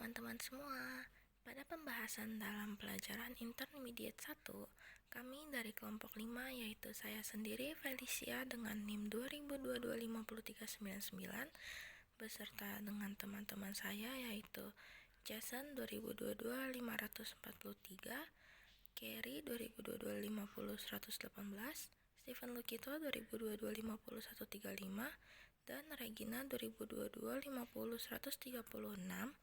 teman-teman semua. Pada pembahasan dalam pelajaran Intermediate 1, kami dari kelompok 5 yaitu saya sendiri Felicia dengan NIM 2022-50399 beserta dengan teman-teman saya yaitu Jason 2022-543, Kerry 2022-50118, Stephen Lukito 2022-50135, dan Regina 2022-50136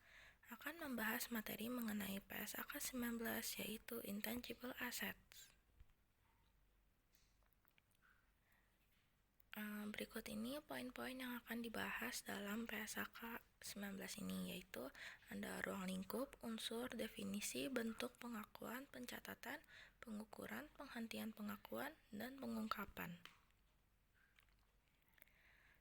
akan membahas materi mengenai PSAK 19 yaitu Intangible Assets. Berikut ini poin-poin yang akan dibahas dalam PSAK 19 ini, yaitu ada ruang lingkup, unsur, definisi, bentuk pengakuan, pencatatan, pengukuran, penghentian pengakuan, dan pengungkapan.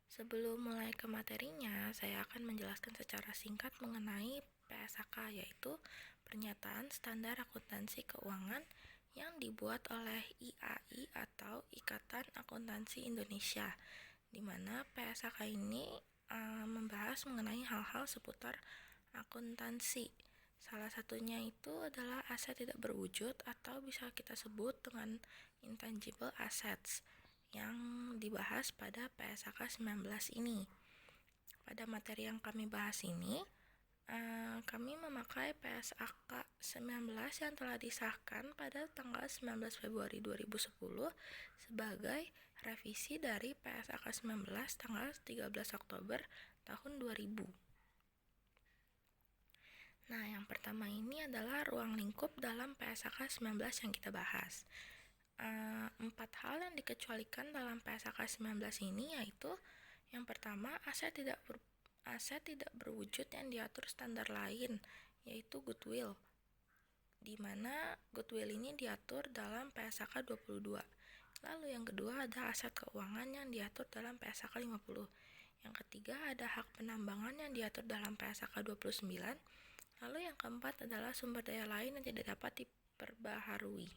Sebelum mulai ke materinya, saya akan menjelaskan secara singkat mengenai PSAK, yaitu Pernyataan Standar Akuntansi Keuangan yang dibuat oleh IAI atau Ikatan Akuntansi Indonesia, di mana PSAK ini membahas mengenai hal-hal seputar akuntansi. Salah satunya itu adalah aset tidak berwujud atau bisa kita sebut dengan intangible assets yang dibahas pada PSAK 19 ini. Pada materi yang kami bahas ini, kami memakai PSAK 19 yang telah disahkan pada tanggal 19 Februari 2010 sebagai revisi dari PSAK 19 tanggal 13 Oktober tahun 2000. Nah, yang pertama ini adalah ruang lingkup dalam PSAK 19 yang kita bahas. 4 hal yang dikecualikan dalam PSAK 19 ini yaitu yang pertama, aset tidak berwujud yang diatur standar lain, yaitu goodwill, di mana goodwill ini diatur dalam PSAK 22. Lalu yang kedua ada aset keuangan yang diatur dalam PSAK 50. Yang ketiga ada hak penambangan yang diatur dalam PSAK 29. Lalu yang keempat adalah sumber daya lain yang tidak dapat diperbaharui.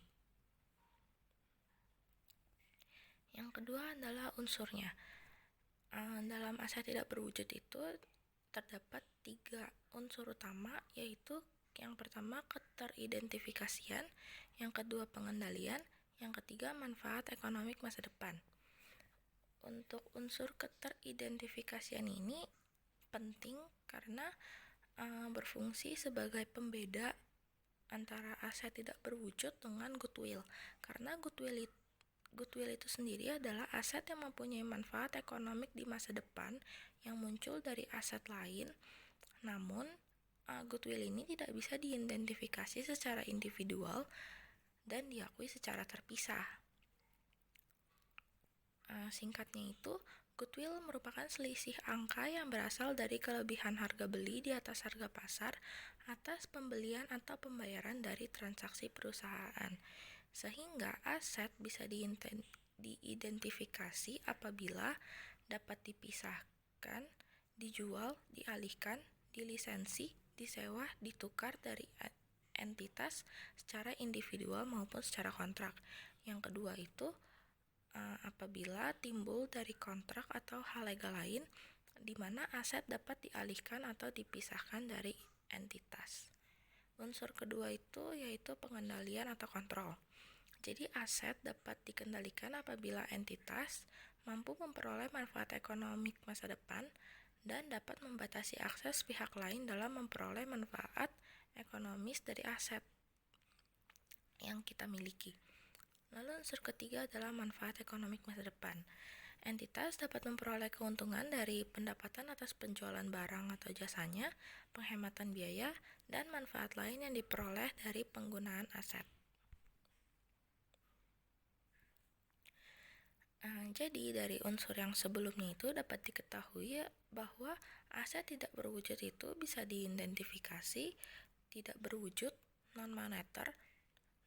Yang kedua adalah unsurnya. Dalam aset tidak berwujud itu terdapat 3 unsur utama, yaitu yang pertama keteridentifikasian, yang kedua pengendalian, yang ketiga manfaat ekonomi masa depan. Untuk unsur keteridentifikasian ini penting karena berfungsi sebagai pembeda antara aset tidak berwujud dengan goodwill, karena goodwill itu sendiri adalah aset yang mempunyai manfaat ekonomi di masa depan yang muncul dari aset lain, namun goodwill ini tidak bisa diidentifikasi secara individual dan diakui secara terpisah. Singkatnya itu, goodwill merupakan selisih angka yang berasal dari kelebihan harga beli di atas harga pasar atas pembelian atau pembayaran dari transaksi perusahaan, sehingga aset bisa diidentifikasi apabila dapat dipisahkan, dijual, dialihkan, dilisensi, disewa, ditukar dari entitas secara individual maupun secara kontrak. Yang kedua itu apabila timbul dari kontrak atau hal legal lain di mana aset dapat dialihkan atau dipisahkan dari entitas. Unsur kedua itu yaitu pengendalian atau kontrol. Jadi aset dapat dikendalikan apabila entitas mampu memperoleh manfaat ekonomi masa depan dan dapat membatasi akses pihak lain dalam memperoleh manfaat ekonomis dari aset yang kita miliki. Lalu unsur ketiga adalah manfaat ekonomi masa depan. Entitas dapat memperoleh keuntungan dari pendapatan atas penjualan barang atau jasanya, penghematan biaya, dan manfaat lain yang diperoleh dari penggunaan aset. Jadi dari unsur yang sebelumnya itu dapat diketahui bahwa aset tidak berwujud itu bisa diidentifikasi tidak berwujud non-moneter.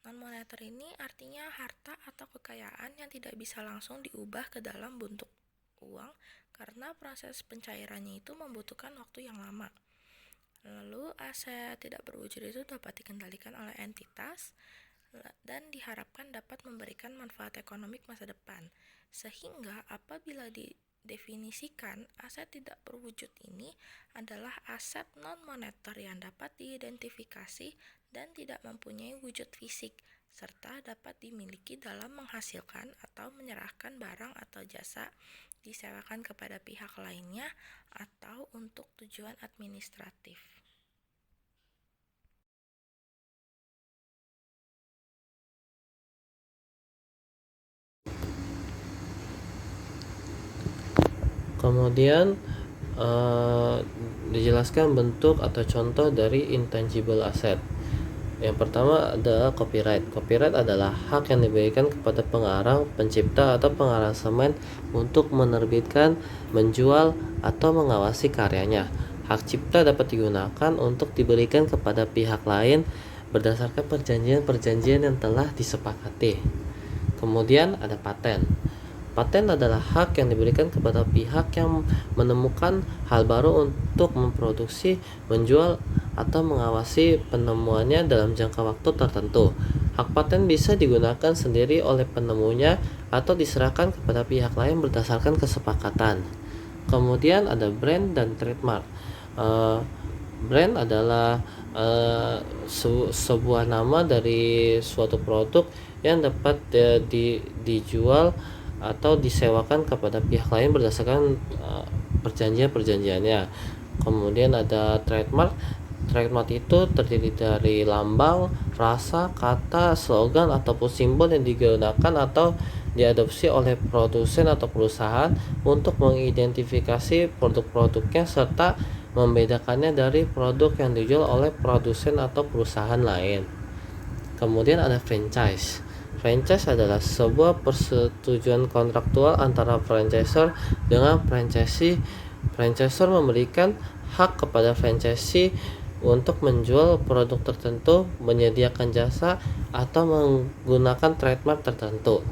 Non-moneter ini artinya harta atau kekayaan yang tidak bisa langsung diubah ke dalam bentuk uang karena proses pencairannya itu membutuhkan waktu yang lama. Lalu aset tidak berwujud itu dapat dikendalikan oleh entitas dan diharapkan dapat memberikan manfaat ekonomi masa depan, sehingga apabila Definisikan, aset tidak berwujud ini adalah aset non-moneter yang dapat diidentifikasi dan tidak mempunyai wujud fisik, serta dapat dimiliki dalam menghasilkan atau menyerahkan barang atau jasa, disewakan kepada pihak lainnya, atau untuk tujuan administratif. Kemudian dijelaskan bentuk atau contoh dari intangible asset. Yang pertama adalah copyright. Copyright adalah hak yang diberikan kepada pengarang, pencipta, atau pengaransemen untuk menerbitkan, menjual, atau mengawasi karyanya. Hak cipta dapat digunakan untuk diberikan kepada pihak lain berdasarkan perjanjian-perjanjian yang telah disepakati. Kemudian ada paten. Paten adalah hak yang diberikan kepada pihak yang menemukan hal baru untuk memproduksi, menjual, atau mengawasi penemuannya dalam jangka waktu tertentu. Hak paten bisa digunakan sendiri oleh penemunya atau diserahkan kepada pihak lain berdasarkan kesepakatan. Kemudian ada brand dan trademark. Brand adalah sebuah nama dari suatu produk yang dapat dijual atau disewakan kepada pihak lain berdasarkan perjanjiannya. Kemudian ada trademark. Trademark itu terdiri dari lambang, frasa, kata, slogan, ataupun simbol yang digunakan atau diadopsi oleh produsen atau perusahaan untuk mengidentifikasi produk-produknya serta membedakannya dari produk yang dijual oleh produsen atau perusahaan lain. Kemudian ada franchise. Franchise adalah sebuah persetujuan kontraktual antara franchisor dengan franchisee. Franchisor memberikan hak kepada franchisee untuk menjual produk tertentu, menyediakan jasa, atau menggunakan trademark tertentu.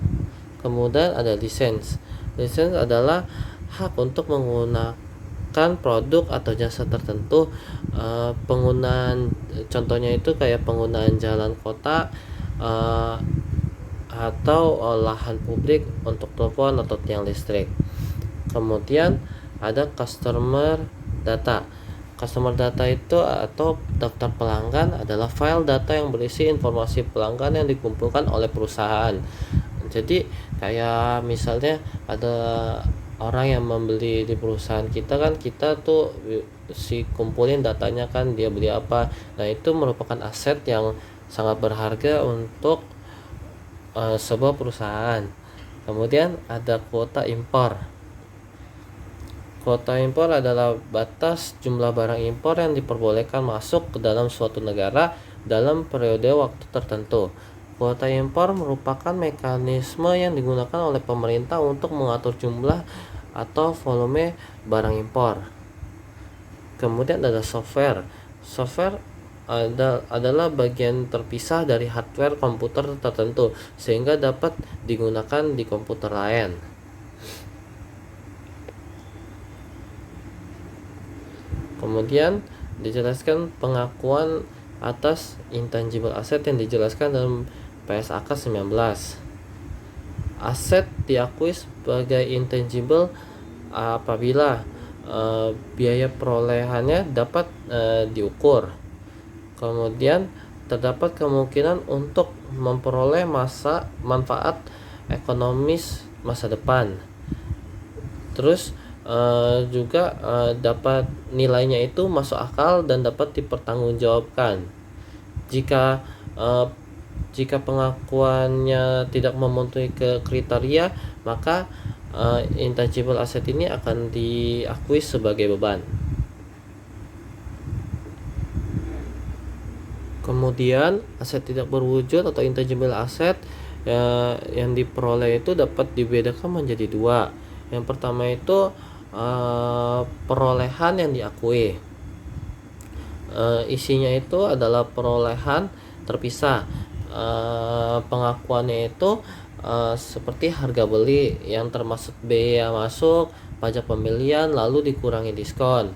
Kemudian ada lisensi. Lisensi adalah hak untuk menggunakan produk atau jasa tertentu. Penggunaan contohnya itu kayak penggunaan jalan kota, atau lahan publik untuk telepon atau tiang listrik. Kemudian ada customer data. Customer data itu atau daftar pelanggan adalah file data yang berisi informasi pelanggan yang dikumpulkan oleh perusahaan. Jadi kayak misalnya ada orang yang membeli di perusahaan kita kan, kita tuh si kumpulin datanya kan, dia beli apa. Nah, itu merupakan aset yang sangat berharga untuk sebuah perusahaan. Kemudian ada kuota impor. Kuota impor adalah batas jumlah barang impor yang diperbolehkan masuk ke dalam suatu negara dalam periode waktu tertentu. Kuota impor merupakan mekanisme yang digunakan oleh pemerintah untuk mengatur jumlah atau volume barang impor. Kemudian ada software. Software adalah bagian terpisah dari hardware komputer tertentu sehingga dapat digunakan di komputer lain. Kemudian dijelaskan pengakuan atas intangible asset yang dijelaskan dalam PSAK 19. Aset diakui sebagai intangible apabila biaya perolehannya dapat diukur. Kemudian terdapat kemungkinan untuk memperoleh manfaat ekonomis masa depan. Terus juga dapat nilainya itu masuk akal dan dapat dipertanggungjawabkan. Jika pengakuannya tidak memenuhi kriteria, maka intangible asset ini akan diakui sebagai beban. Kemudian aset tidak berwujud atau intangible asset yang diperoleh itu dapat dibedakan menjadi dua. Yang pertama itu perolehan yang diakui. Isinya itu adalah perolehan terpisah. Pengakuannya itu seperti harga beli yang termasuk biaya masuk, pajak pembelian, lalu dikurangi diskon.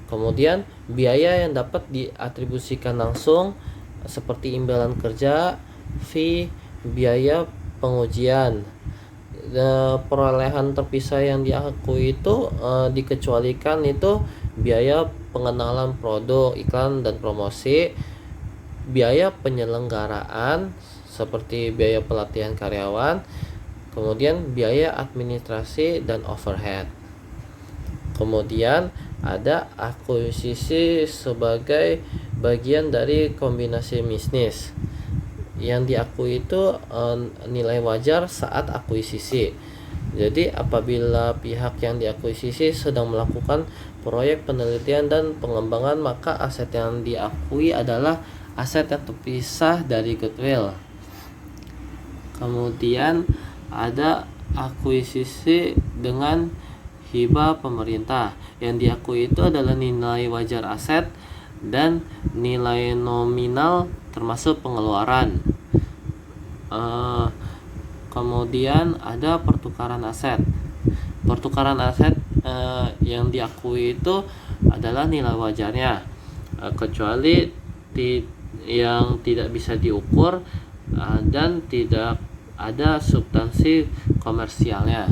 Kemudian biaya yang dapat diatribusikan langsung seperti imbalan kerja, fee, biaya pengujian. perolehan terpisah yang diakui itu dikecualikan itu biaya pengenalan produk, iklan dan promosi, biaya penyelenggaraan seperti biaya pelatihan karyawan, kemudian biaya administrasi dan overhead. Kemudian ada akuisisi sebagai bagian dari kombinasi bisnis. Yang diakui itu nilai wajar saat akuisisi. Jadi apabila pihak yang diakuisisi sedang melakukan proyek penelitian dan pengembangan, maka aset yang diakui adalah aset yang terpisah dari goodwill. Kemudian ada akuisisi dengan hibah pemerintah. Yang diakui itu adalah nilai wajar aset dan nilai nominal termasuk pengeluaran. Kemudian ada pertukaran aset. Pertukaran aset yang diakui itu adalah nilai wajarnya, kecuali yang tidak bisa diukur dan tidak ada substansi komersialnya.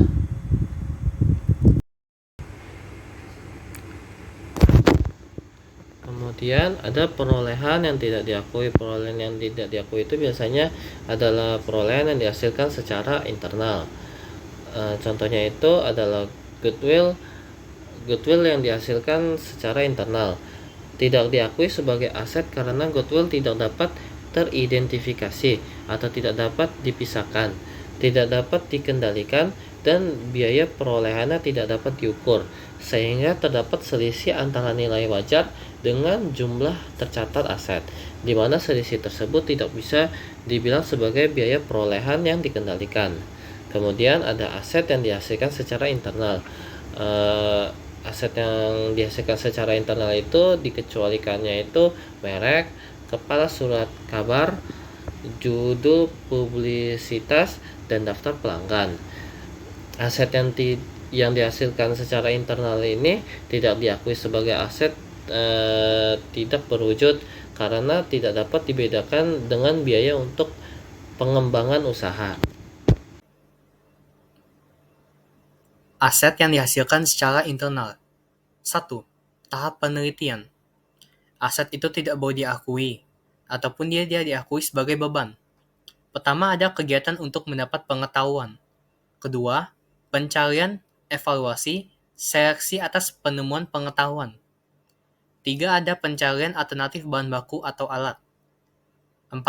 Kemudian ada perolehan yang tidak diakui. Perolehan yang tidak diakui itu biasanya adalah perolehan yang dihasilkan secara internal. Contohnya itu adalah goodwill yang dihasilkan secara internal. Tidak diakui sebagai aset karena goodwill tidak dapat teridentifikasi atau tidak dapat dipisahkan, tidak dapat dikendalikan, dan biaya perolehannya tidak dapat diukur, sehingga terdapat selisih antara nilai wajar dengan jumlah tercatat aset, di mana selisih tersebut tidak bisa dibilang sebagai biaya perolehan yang dikendalikan. Kemudian ada aset yang dihasilkan secara internal. Aset yang dihasilkan secara internal itu dikecualikannya itu merek, kepala surat kabar, judul publisitas, dan daftar pelanggan. Aset yang dihasilkan secara internal ini tidak diakui sebagai aset tidak berwujud karena tidak dapat dibedakan dengan biaya untuk pengembangan usaha. Aset yang dihasilkan secara internal. 1. Tahap penelitian. Aset itu tidak boleh diakui, ataupun dia diakui sebagai beban. Pertama, ada kegiatan untuk mendapat pengetahuan. Kedua, pencarian, evaluasi, seleksi atas penemuan pengetahuan. 3. Ada pencarian alternatif bahan baku atau alat. 4.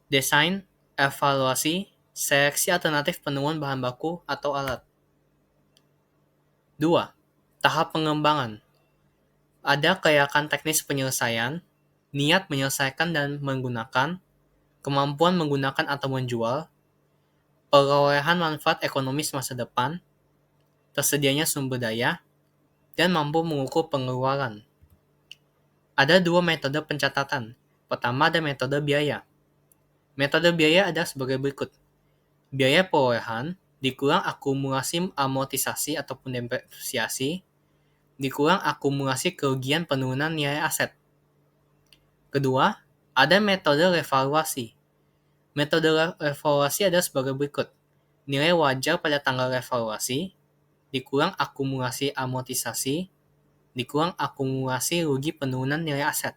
Desain, evaluasi, seleksi alternatif penemuan bahan baku atau alat. 2. Tahap pengembangan. Ada kelayakan teknis penyelesaian, niat menyelesaikan dan menggunakan, kemampuan menggunakan atau menjual, perolehan manfaat ekonomis masa depan, tersedianya sumber daya, dan mampu mengukur pengeluaran. Ada 2 metode pencatatan. Pertama, ada metode biaya. Metode biaya ada sebagai berikut. Biaya perolehan dikurang akumulasi amortisasi ataupun depresiasi, dikurang akumulasi kerugian penurunan nilai aset. Kedua, ada metode revaluasi. Metode revaluasi ada sebagai berikut. Nilai wajar pada tanggal revaluasi, dikurang akumulasi amortisasi, dikurang akumulasi rugi penurunan nilai aset.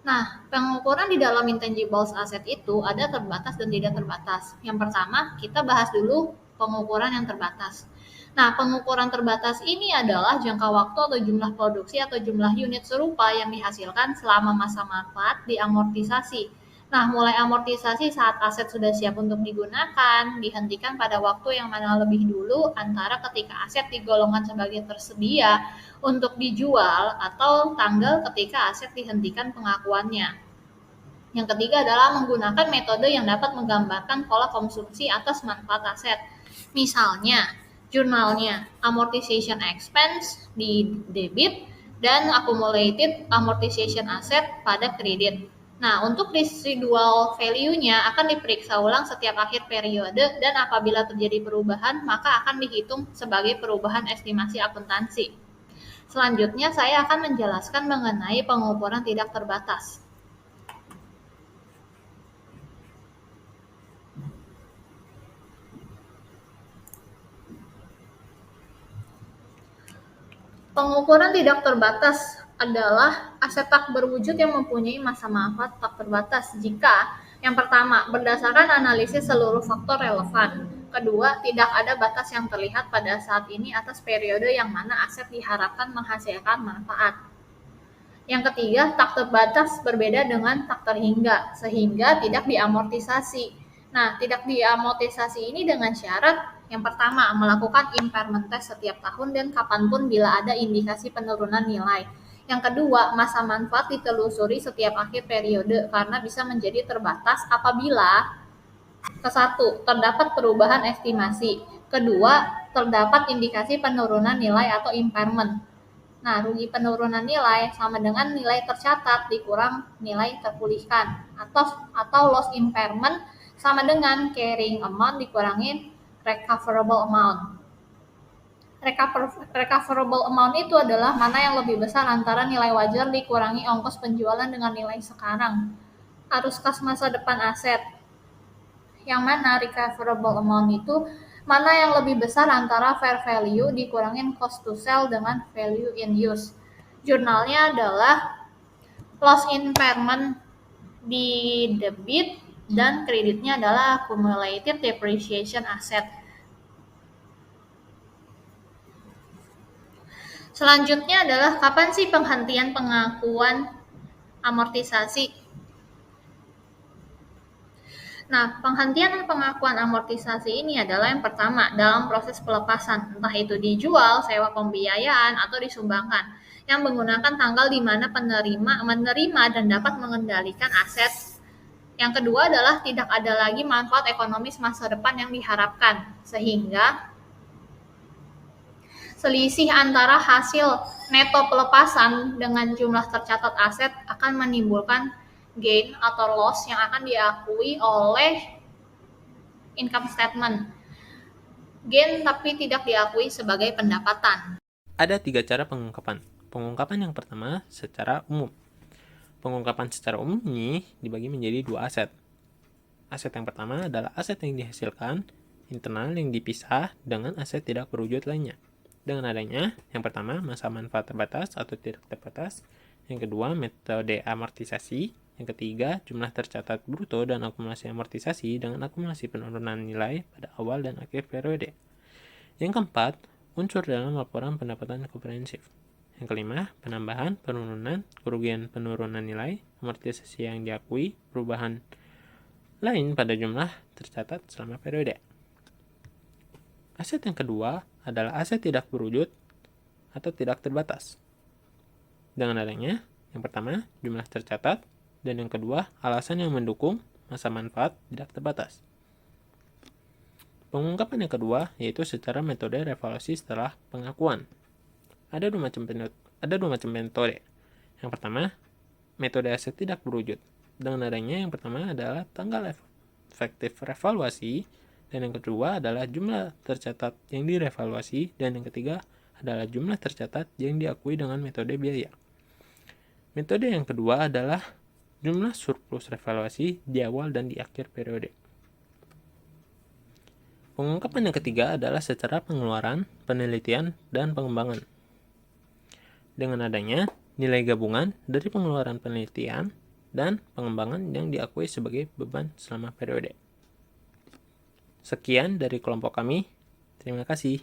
Nah, pengukuran di dalam intangibles asset itu ada terbatas dan tidak terbatas. Yang pertama, kita bahas dulu pengukuran yang terbatas. Nah, pengukuran terbatas ini adalah jangka waktu atau jumlah produksi atau jumlah unit serupa yang dihasilkan selama masa manfaat diamortisasi. Nah, mulai amortisasi saat aset sudah siap untuk digunakan, dihentikan pada waktu yang mana lebih dulu antara ketika aset digolongkan sebagai tersedia untuk dijual atau tanggal ketika aset dihentikan pengakuannya. Yang ketiga adalah menggunakan metode yang dapat menggambarkan pola konsumsi atas manfaat aset. Misalnya, jurnalnya amortization expense di debit dan accumulated amortization asset pada kredit. Nah, untuk residual value-nya akan diperiksa ulang setiap akhir periode dan apabila terjadi perubahan, maka akan dihitung sebagai perubahan estimasi akuntansi. Selanjutnya, saya akan menjelaskan mengenai pengukuran tidak terbatas. Pengukuran tidak terbatas adalah aset tak berwujud yang mempunyai masa manfaat tak terbatas jika yang pertama, berdasarkan analisis seluruh faktor relevan. Kedua, tidak ada batas yang terlihat pada saat ini atas periode yang mana aset diharapkan menghasilkan manfaat. Yang ketiga, tak terbatas berbeda dengan tak terhingga, sehingga tidak diamortisasi. Nah, tidak diamortisasi ini dengan syarat yang pertama, melakukan impairment test setiap tahun dan kapanpun bila ada indikasi penurunan nilai. Yang kedua, masa manfaat ditelusuri setiap akhir periode karena bisa menjadi terbatas apabila ke-1, terdapat perubahan estimasi. Kedua, terdapat indikasi penurunan nilai atau impairment. Nah, rugi penurunan nilai sama dengan nilai tercatat dikurang nilai terpulihkan. Atau loss impairment sama dengan carrying amount dikurangin recoverable amount. Recoverable amount itu adalah mana yang lebih besar antara nilai wajar dikurangi ongkos penjualan dengan nilai sekarang. Arus kas masa depan aset. Yang mana recoverable amount itu mana yang lebih besar antara fair value dikurangin cost to sell dengan value in use. Jurnalnya adalah loss impairment di debit dan kreditnya adalah accumulated depreciation asset. Selanjutnya adalah kapan sih penghentian pengakuan amortisasi? Nah, penghentian pengakuan amortisasi ini adalah yang pertama dalam proses pelepasan, entah itu dijual, sewa pembiayaan, atau disumbangkan, yang menggunakan tanggal di mana penerima menerima dan dapat mengendalikan aset. Yang kedua adalah tidak ada lagi manfaat ekonomis masa depan yang diharapkan, sehingga selisih antara hasil neto pelepasan dengan jumlah tercatat aset akan menimbulkan gain atau loss yang akan diakui oleh income statement. Gain tapi tidak diakui sebagai pendapatan. Ada 3 cara pengungkapan. Pengungkapan yang pertama secara umum. Pengungkapan secara umum ini dibagi menjadi 2 aset. Aset yang pertama adalah aset yang dihasilkan internal yang dipisah dengan aset tidak berwujud lainnya. Dengan adanya, yang pertama, masa manfaat terbatas atau tidak terbatas. Yang kedua, metode amortisasi. Yang ketiga, jumlah tercatat bruto dan akumulasi amortisasi dengan akumulasi penurunan nilai pada awal dan akhir periode. Yang keempat, unsur dalam laporan pendapatan komprehensif. Yang kelima, penambahan, penurunan, kerugian penurunan nilai, amortisasi yang diakui, perubahan lain pada jumlah tercatat selama periode. Aset yang kedua adalah aset tidak berwujud atau tidak terbatas. Dengan adanya, yang pertama, jumlah tercatat, dan yang kedua, alasan yang mendukung masa manfaat tidak terbatas. Pengungkapan yang kedua yaitu secara metode revaluasi setelah pengakuan. Ada dua macam metode. Yang pertama, metode aset tidak berwujud. Dengan adanya, yang pertama adalah tanggal efektif revaluasi, dan yang kedua adalah jumlah tercatat yang direvaluasi, dan yang ketiga adalah jumlah tercatat yang diakui dengan metode biaya. Metode yang kedua adalah jumlah surplus revaluasi di awal dan di akhir periode. Pengungkapan yang ketiga adalah secara pengeluaran, penelitian, dan pengembangan. Dengan adanya nilai gabungan dari pengeluaran penelitian dan pengembangan yang diakui sebagai beban selama periode. Sekian dari kelompok kami. Terima kasih.